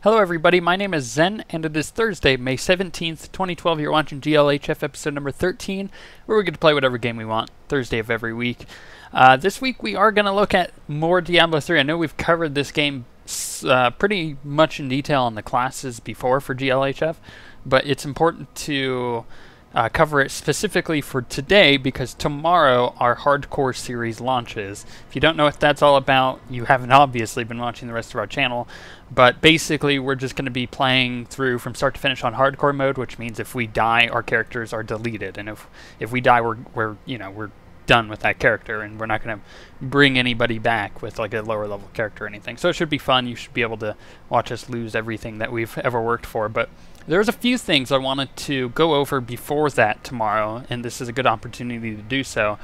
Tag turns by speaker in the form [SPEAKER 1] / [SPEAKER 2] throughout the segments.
[SPEAKER 1] Hello everybody, my name is Zen, and it is Thursday, May 17th, 2012. You're watching GLHF episode number 13, where we get to play whatever game we want, Thursday of every week. This week we are going to look at more Diablo 3. I know we've covered this game pretty much in detail on the classes before for GLHF, but it's important to cover it specifically for today because tomorrow our hardcore series launches. If you don't know what that's all about, you haven't obviously been watching the rest of our channel, but basically we're just going to be playing through from start to finish on hardcore mode, which means if we die, our characters are deleted, and if we die, we're done with that character, and we're not going to bring anybody back with like a lower level character or anything. So it should be fun. You should be able to watch us lose everything that we've ever worked for. But there's a few things I wanted to go over before that tomorrow, and this is a good opportunity to do so.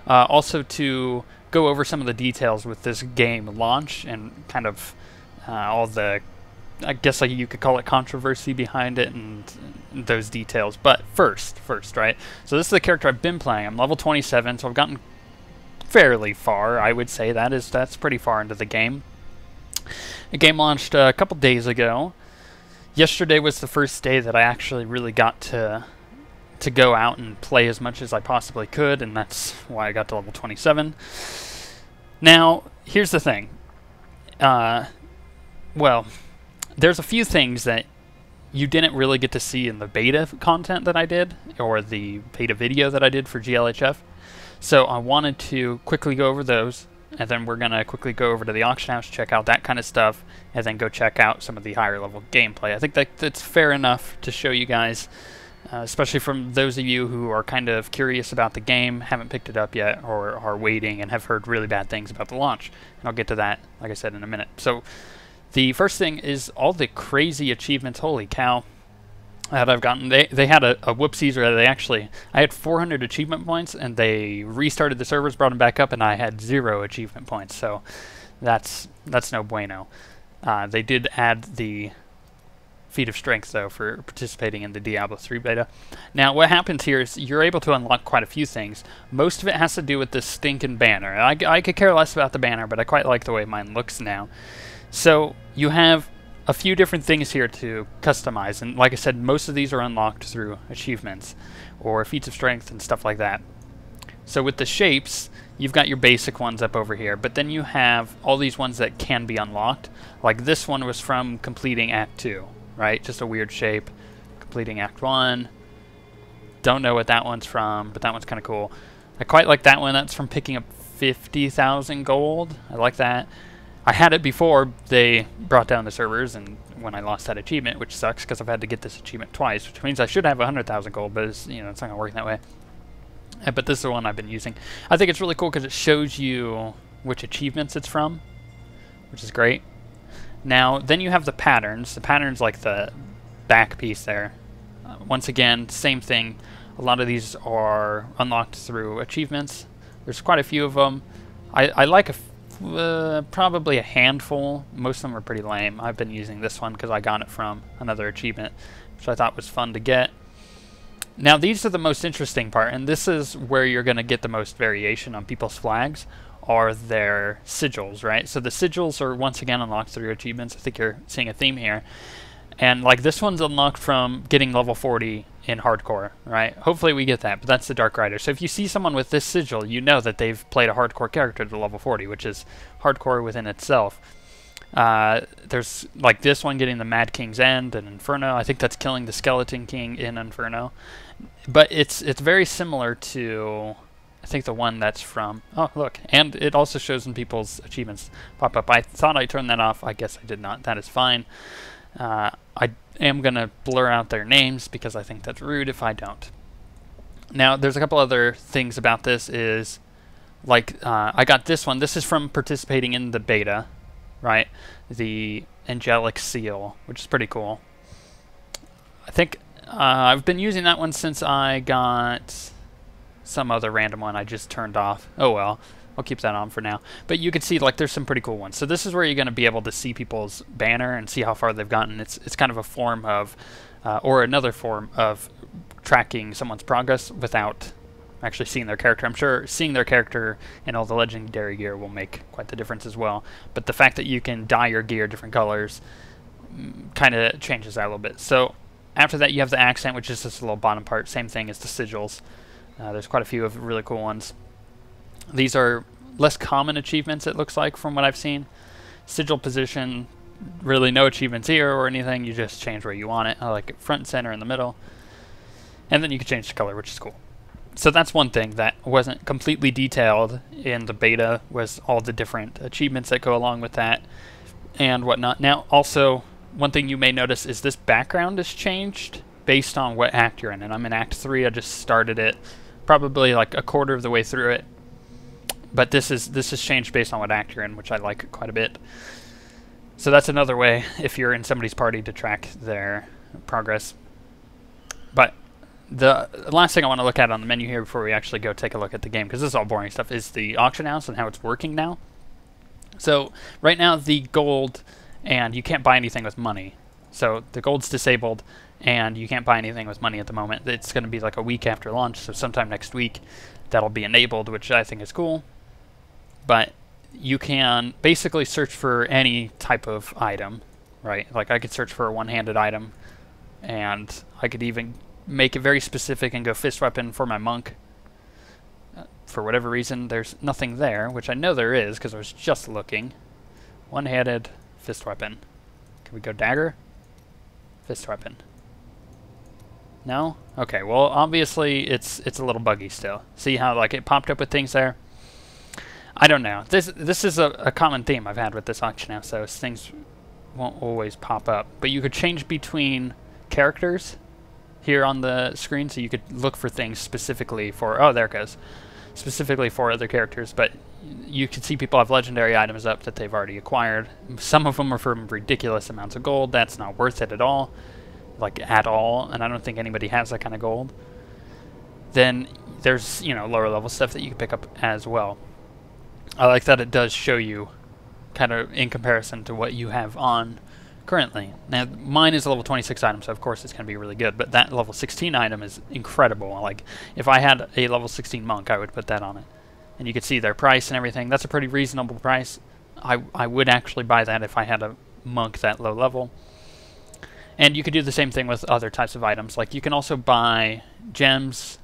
[SPEAKER 1] Also to go over some of the details with this game launch and kind of all the, I guess like you could call it, controversy behind it and those details. But first, right? So this is the character I've been playing. I'm level 27, so I've gotten fairly far. I would say that's pretty far into the game. The game launched a couple days ago. Yesterday was the first day that I actually really got to go out and play as much as I possibly could, and that's why I got to level 27. Now, here's the thing. Well, there's a few things that you didn't really get to see in the beta content that I did, or the beta video that I did for GLHF. So I wanted to quickly go over those, and then we're going to quickly go over to the auction house, check out that kind of stuff, and then go check out some of the higher level gameplay. I think that's fair enough to show you guys, especially from those of you who are kind of curious about the game, haven't picked it up yet, or are waiting and have heard really bad things about the launch. And I'll get to that, like I said, in a minute. So the first thing is all the crazy achievements, holy cow, that I've gotten. They had a whoopsies, or I had 400 achievement points, and they restarted the servers, brought them back up, and I had 0 achievement points, so that's no bueno. They did add the feat of strength, though, for participating in the Diablo 3 beta. Now, what happens here is you're able to unlock quite a few things. Most of it has to do with this stinking banner. I could care less about the banner, but I quite like the way mine looks now. So you have a few different things here to customize, and like I said, most of these are unlocked through achievements or feats of strength and stuff like that. So with the shapes, you've got your basic ones up over here, but then you have all these ones that can be unlocked. Like this one was from completing Act 2, right? Just a weird shape. Completing Act 1. Don't know what that one's from, but that one's kind of cool. I quite like that one. That's from picking up 50,000 gold. I like that. I had it before they brought down the servers, and when I lost that achievement, which sucks because I've had to get this achievement twice, which means I should have 100,000 gold, but it's not going to work that way. But this is the one I've been using. I think it's really cool because it shows you which achievements it's from, which is great. Now, then you have the patterns. The patterns, like the back piece there. Once again, same thing. A lot of these are unlocked through achievements. There's quite a few of them. I like probably a handful. Most of them are pretty lame. I've been using this one because I got it from another achievement, which I thought was fun to get. Now these are the most interesting part, and this is where you're going to get the most variation on people's flags, are their sigils, right? So the sigils are once again unlocked through achievements. I think you're seeing a theme here. And like this one's unlocked from getting level 40 in hardcore, right? Hopefully we get that, but that's the Dark Rider. So if you see someone with this sigil, you know that they've played a hardcore character to level 40, which is hardcore within itself. There's like this one getting the Mad King's End and Inferno. I think that's killing the Skeleton King in Inferno. But it's very similar to, I think, the one that's from, oh look, and it also shows when people's achievements pop up. I thought I turned that off. I guess I did not. That is fine. I am going to blur out their names because I think that's rude if I don't. Now, there's a couple other things about this is, like, I got this one. This is from participating in the beta, right? The Angelic Seal, which is pretty cool. I think I've been using that one since I got some other random one I just turned off. Oh well. I'll keep that on for now. But you can see, like, there's some pretty cool ones. So this is where you're going to be able to see people's banner and see how far they've gotten. It's kind of a form of, or another form of tracking someone's progress without actually seeing their character. I'm sure seeing their character and all the legendary gear will make quite the difference as well. But the fact that you can dye your gear different colors kind of changes that a little bit. So after that, you have the accent, which is this little bottom part. Same thing as the sigils. There's quite a few of really cool ones. These are less common achievements, it looks like, from what I've seen. Sigil position, really no achievements here or anything. You just change where you want it. I like it front and center in the middle. And then you can change the color, which is cool. So that's one thing that wasn't completely detailed in the beta, was all the different achievements that go along with that and whatnot. Now, also, one thing you may notice is this background is changed based on what act you're in. And I'm in Act 3. I just started it probably like a quarter of the way through it. But this is changed based on what act you're in, which I like quite a bit. So that's another way, if you're in somebody's party, to track their progress. But the last thing I want to look at on the menu here before we actually go take a look at the game, because this is all boring stuff, is the auction house and how it's working now. So right now the gold, and you can't buy anything with money. So the gold's disabled, and you can't buy anything with money at the moment. It's going to be like a week after launch, so sometime next week that'll be enabled, which I think is cool. But you can basically search for any type of item, right? Like I could search for a one-handed item, and I could even make it very specific and go fist weapon for my monk. For whatever reason, there's nothing there, which I know there is because I was just looking. One-handed fist weapon. Can we go dagger? Fist weapon. No? Okay, well obviously it's a little buggy still. See how like it popped up with things there? I don't know. This is a common theme I've had with this auction house, so things won't always pop up. But you could change between characters here on the screen, so you could look for things specifically for, oh, there it goes, specifically for other characters. But you can see people have legendary items up that they've already acquired. Some of them are for ridiculous amounts of gold. That's not worth it at all, like at all, and I don't think anybody has that kind of gold. Then there's, you know, lower level stuff that you can pick up as well. I like that it does show you kind of in comparison to what you have on currently. Now mine is a level 26 item, so of course it's going to be really good, but that level 16 item is incredible. Like if I had a level 16 monk, I would put that on it. And you can see their price and everything. That's a pretty reasonable price. I would actually buy that if I had a monk that low level. And you could do the same thing with other types of items. Like you can also buy gems,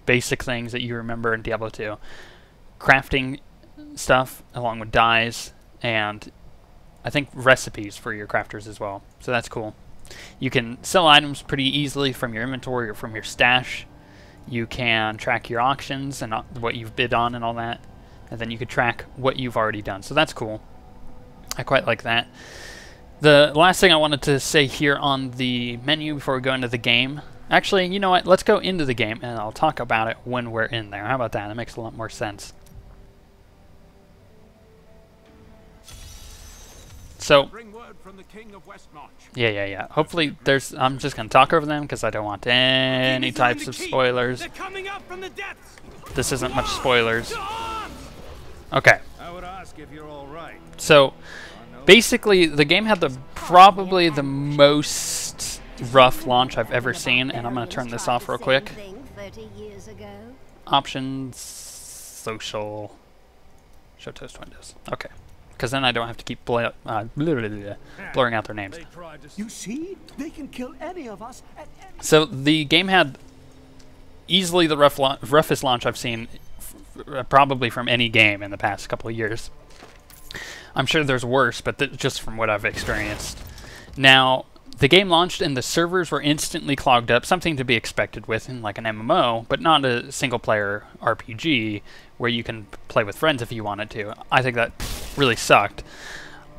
[SPEAKER 1] basic things that you remember in Diablo 2, crafting stuff along with dyes, and I think recipes for your crafters as well. So that's cool. You can sell items pretty easily from your inventory or from your stash. You can track your auctions and what you've bid on and all that, and then you could track what you've already done. So that's cool. I quite like that. The last thing I wanted to say here on the menu before we go into the game, actually, you know what, let's go into the game and I'll talk about it when we're in there. How about that? That makes a lot more sense. So, yeah. Hopefully there's, I'm just going to talk over them because I don't want any types of spoilers. This isn't much spoilers. Okay. So, basically the game had probably the most rough launch I've ever seen, and I'm going to turn this off real quick. Options, social, show toast windows. Okay. Because then I don't have to keep blurring out their names.
[SPEAKER 2] You see, they can kill any of us at any.
[SPEAKER 1] So the game had easily the roughest launch I've seen, probably from any game in the past couple of years. I'm sure there's worse, but just from what I've experienced. Now, the game launched and the servers were instantly clogged up, something to be expected with in like an MMO, but not a single-player RPG where you can play with friends if you wanted to. I think that really sucked.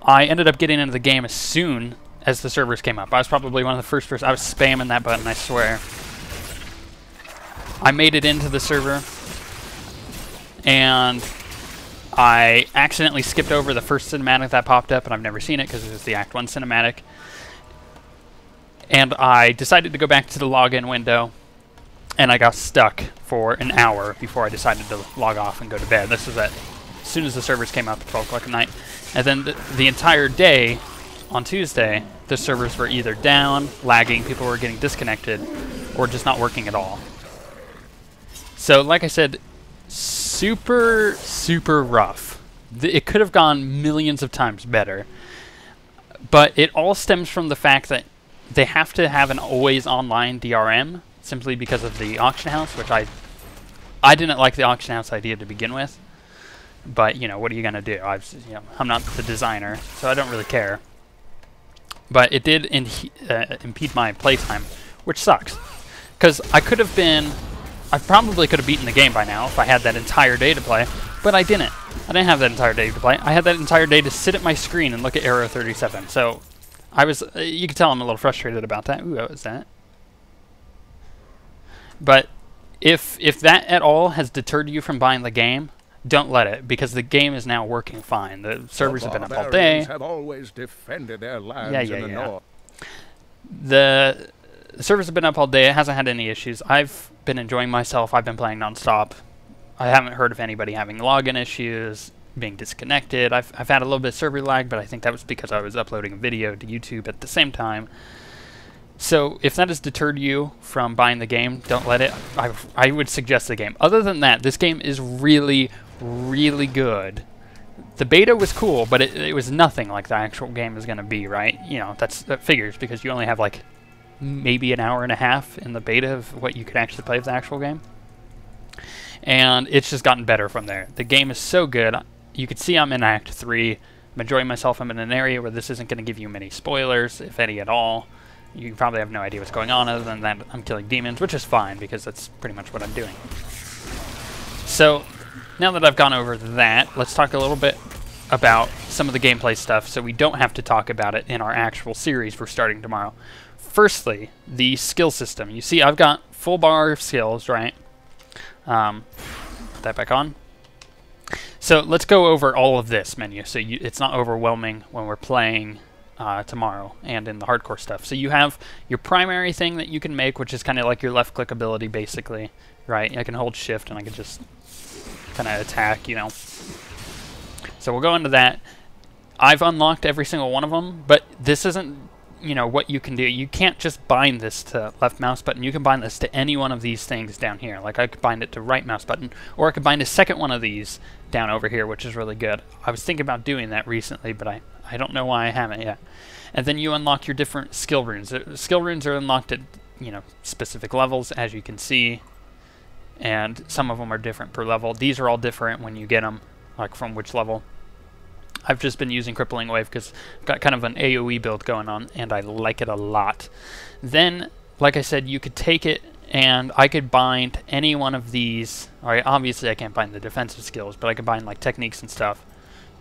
[SPEAKER 1] I ended up getting into the game as soon as the servers came up. I was probably one of the first person. I was spamming that button, I swear. I made it into the server, and I accidentally skipped over the first cinematic that popped up, and I've never seen it because it was the Act 1 cinematic. And I decided to go back to the login window, and I got stuck for an hour before I decided to log off and go to bed. This was as soon as the servers came up at 12 o'clock at night. And then the entire day on Tuesday, the servers were either down, lagging, people were getting disconnected, or just not working at all. So, like I said, super, super rough. It could have gone millions of times better. But it all stems from the fact that they have to have an always online DRM simply because of the auction house, which I didn't like the auction house idea to begin with. But, you know, what are you going to do? I'm not the designer, so I don't really care. But it did impede my playtime, which sucks. Because I probably could have beaten the game by now if I had that entire day to play, but I didn't. I didn't have that entire day to play. I had that entire day to sit at my screen and look at Arrow 37. So you can tell I'm a little frustrated about that. Ooh, what was that? But if that at all has deterred you from buying the game, don't let it, because the game is now working fine. The servers have been up all day.
[SPEAKER 3] Have always defended their lands in the north.
[SPEAKER 1] The servers have been up all day. It hasn't had any issues. I've been enjoying myself. I've been playing nonstop. I haven't heard of anybody having login issues, being disconnected. I've had a little bit of server lag, but I think that was because I was uploading a video to YouTube at the same time. So if that has deterred you from buying the game, don't let it. I would suggest the game. Other than that, this game is really, really good. The beta was cool, but it was nothing like the actual game is going to be, right? You know, that figures, because you only have like maybe an hour and a half in the beta of what you could actually play of the actual game. And it's just gotten better from there. The game is so good. You can see I'm in Act 3. I'm enjoying myself. I'm in an area where this isn't going to give you many spoilers, if any at all. You probably have no idea what's going on other than that I'm killing demons, which is fine because that's pretty much what I'm doing. So, now that I've gone over that, let's talk a little bit about some of the gameplay stuff so we don't have to talk about it in our actual series we're starting tomorrow. Firstly, the skill system. You see I've got full bar of skills, right? Put that back on. So let's go over all of this menu so it's not overwhelming when we're playing tomorrow and in the hardcore stuff. So you have your primary thing that you can make, which is kind of like your left click ability basically, right? I can hold shift and I can just kind of attack, you know. So we'll go into that. I've unlocked every single one of them, but this isn't, you know, what you can do. You can't just bind this to left mouse button. You can bind this to any one of these things down here. Like I could bind it to right mouse button, or I could bind a second one of these down over here, which is really good. I was thinking about doing that recently, but I don't know why I haven't yet. And then you unlock your different skill runes. Skill runes are unlocked at, you know, specific levels, as you can see, and some of them are different per level. These are all different when you get them, like from which level. I've just been using Crippling Wave because I've got kind of an AoE build going on, and I like it a lot. Then, like I said, you could take it, and I could bind any one of these. Alright, obviously I can't bind the defensive skills, but I could bind like techniques and stuff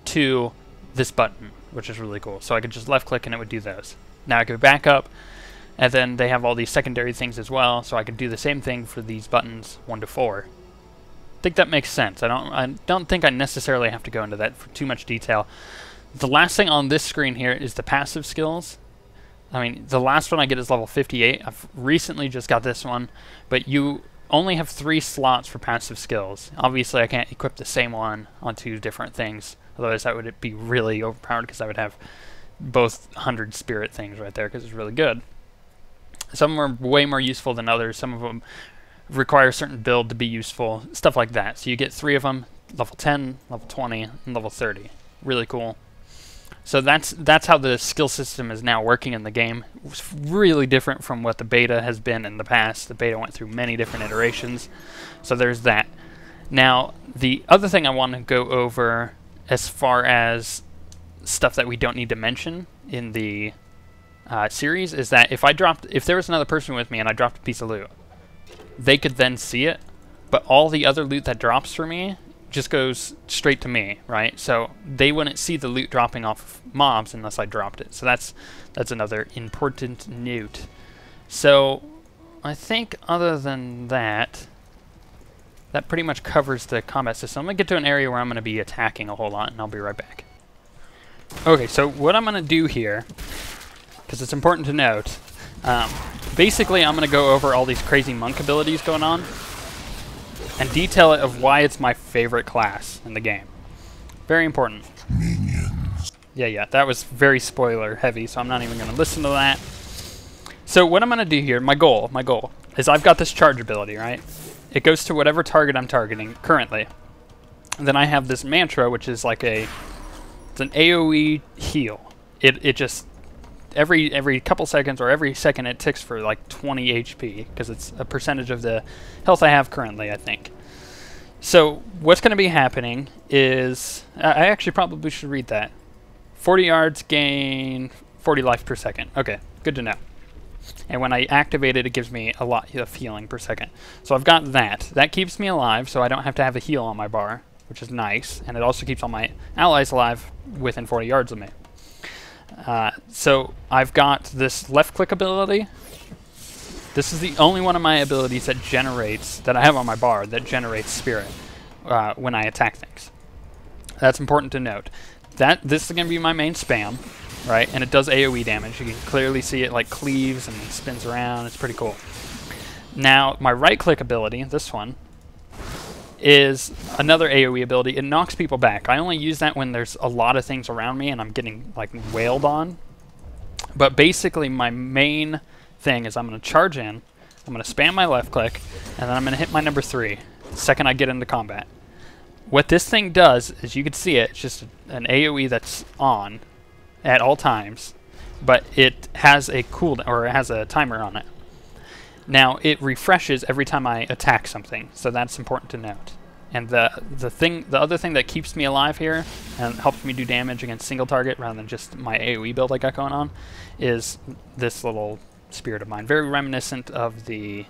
[SPEAKER 1] to this button, which is really cool. So I could just left click and it would do those. Now I could back up, and then they have all these secondary things as well, so I could do the same thing for these buttons 1 to 4. I think that makes sense. I don't think I necessarily have to go into that for too much detail. The last thing on this screen here is the passive skills. I mean, the last one I get is level 58. I've recently just got this one, but you only have 3 slots for passive skills. Obviously, I can't equip the same one on 2 different things. Otherwise, that would be really overpowered because I would have both 100 spirit things right there because it's really good. Some are way more useful than others. Some of them require a certain build to be useful, stuff like that. So you get 3 of them, level 10, level 20, and level 30. Really cool. So that's how the skill system is now working in the game. It's really different from what the beta has been in the past. The beta went through many different iterations. So there's that. Now, the other thing I want to go over as far as stuff that we don't need to mention in the series is that if there was another person with me and I dropped a piece of loot, they could then see it, but all the other loot that drops for me just goes straight to me, right? So they wouldn't see the loot dropping off of mobs unless I dropped it. So that's another important note. So I think other than that, that pretty much covers the combat system. I'm going to get to an area where I'm going to be attacking a whole lot, and I'll be right back. Okay, so what I'm going to do here, because it's important to note, basically I'm going to go over all these crazy monk abilities going on and detail it of why it's my favorite class in the game. Very important. Minions. Yeah, that was very spoiler heavy, so I'm not even going to listen to that. So what I'm going to do here, my goal is I've got this charge ability, right? It goes to whatever target I'm targeting currently. And then I have this mantra, which is like it's an AoE heal. it just every couple seconds or every second it ticks for like 20 HP because it's a percentage of the health I have currently, I think. So what's going to be happening is I actually probably should read that. 40 yards gain 40 life per second. Okay, good to know. And when I activate it, it gives me a lot of healing per second. So I've got that. That keeps me alive, so I don't have to have a heal on my bar, which is nice. And it also keeps all my allies alive within 40 yards of me. So I've got this left click ability. This is the only one of my abilities that I have on my bar, that generates spirit when I attack things. That's important to note. This is going to be my main spam, right? And it does AoE damage. You can clearly see it like cleaves and spins around. It's pretty cool. Now, my right click ability, this one, is another AoE ability. It knocks people back. I only use that when there's a lot of things around me and I'm getting like wailed on. But basically my main thing is I'm going to charge in, I'm going to spam my left click, and then I'm going to hit my number 3 the second I get into combat. What this thing does, as you can see it's just an AoE that's on at all times, but it has a cooldown, or it has a timer on it. Now, it refreshes every time I attack something, so that's important to note. And the other thing that keeps me alive here and helps me do damage against single target rather than just my AoE build I got going on is this little spirit of mine. Very reminiscent of the,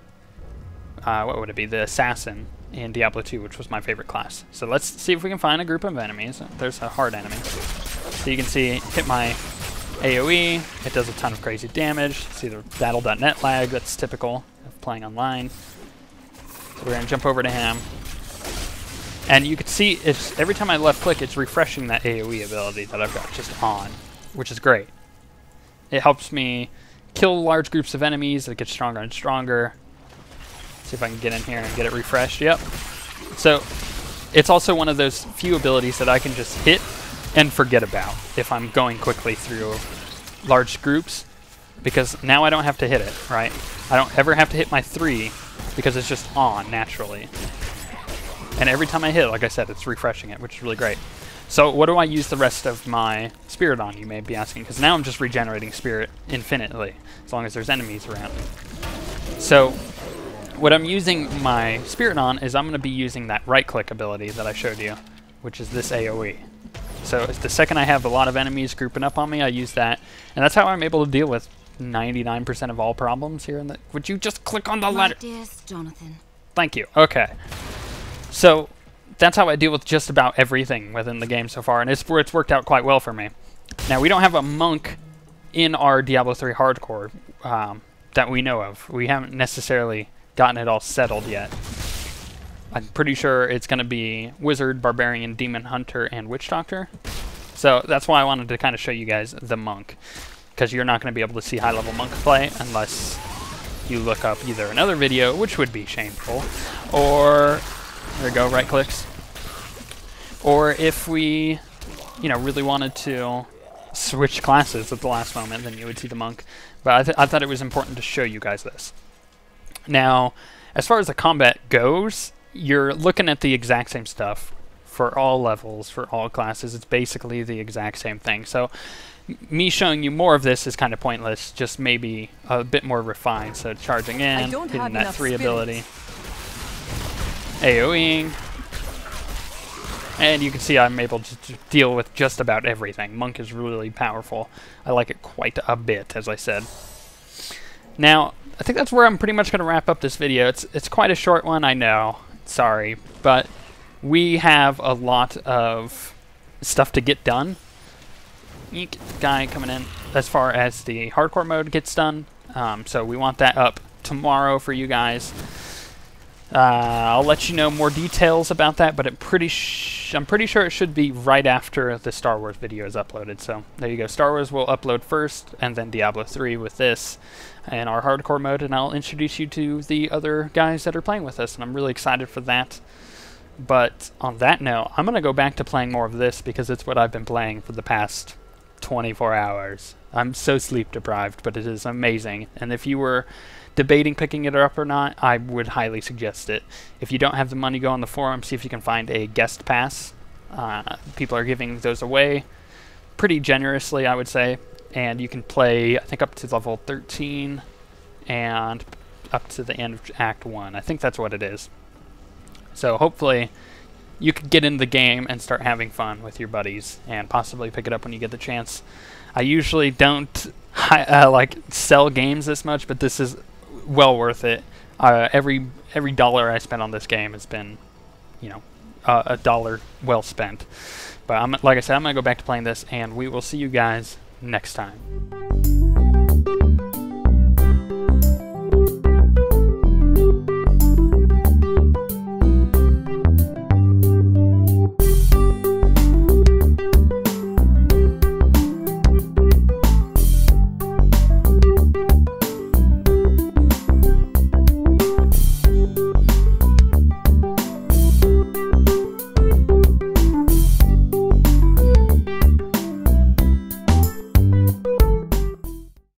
[SPEAKER 1] what would it be, the assassin in Diablo 2, which was my favorite class. So let's see if we can find a group of enemies. There's a hard enemy. So you can see, hit my AoE, it does a ton of crazy damage. See the battle.net lag, that's typical of playing online. So we're going to jump over to him. And you can see, every time I left click, it's refreshing that AoE ability that I've got just on, which is great. It helps me kill large groups of enemies. It gets stronger and stronger. See if I can get in here and get it refreshed. Yep. So it's also one of those few abilities that I can just hit and forget about if I'm going quickly through large groups, because now I don't have to hit it, right? I don't ever have to hit my 3 because it's just on naturally. And every time I hit, like I said, it's refreshing it, which is really great. So what do I use the rest of my spirit on, you may be asking? Because now I'm just regenerating spirit infinitely, as long as there's enemies around. So what I'm using my spirit on is I'm going to be using that right-click ability that I showed you, which is this AoE. So the second I have a lot of enemies grouping up on me, I use that. And that's how I'm able to deal with 99% of all problems here in the... Would you just click on the letter?
[SPEAKER 4] Dearest Jonathan.
[SPEAKER 1] Thank you. Okay. So that's how I deal with just about everything within the game so far, and it's worked out quite well for me. Now, we don't have a monk in our Diablo 3 hardcore that we know of. We haven't necessarily gotten it all settled yet. I'm pretty sure it's going to be Wizard, Barbarian, Demon Hunter, and Witch Doctor. So that's why I wanted to kind of show you guys the monk, because you're not going to be able to see high-level monk play unless you look up either another video, which would be shameful, or... There we go, right clicks. Or if we, really wanted to switch classes at the last moment, then you would see the monk. But I thought it was important to show you guys this. Now, as far as the combat goes, you're looking at the exact same stuff for all levels, for all classes. It's basically the exact same thing. So me showing you more of this is kind of pointless, just maybe a bit more refined. So charging in, hitting that 3 ability. AoEing, and you can see I'm able to deal with just about everything. Monk is really powerful. I like it quite a bit, as I said. Now, I think that's where I'm pretty much going to wrap up this video. It's quite a short one, I know. Sorry, but we have a lot of stuff to get done. Eek, guy coming in as far as the hardcore mode gets done. So we want that up tomorrow for you guys. I'll let you know more details about that, but I'm pretty sure it should be right after the Star Wars video is uploaded. So there you go. Star Wars will upload first, and then Diablo 3 with this and our hardcore mode, and I'll introduce you to the other guys that are playing with us, and I'm really excited for that. But on that note, I'm going to go back to playing more of this because it's what I've been playing for the past 24 hours. I'm so sleep deprived, but it is amazing. And if you were debating picking it up or not, I would highly suggest it. If you don't have the money, go on the forum, see if you can find a guest pass. People are giving those away pretty generously, I would say, and you can play, I think, up to level 13 and up to the end of Act 1. I think that's what it is. So hopefully you could get in the game and start having fun with your buddies and possibly pick it up when you get the chance. I usually don't like sell games this much, but this is well worth it. Every dollar I spent on this game has been, you know, a dollar well spent. But like I said, I'm going to go back to playing this, and we will see you guys next time.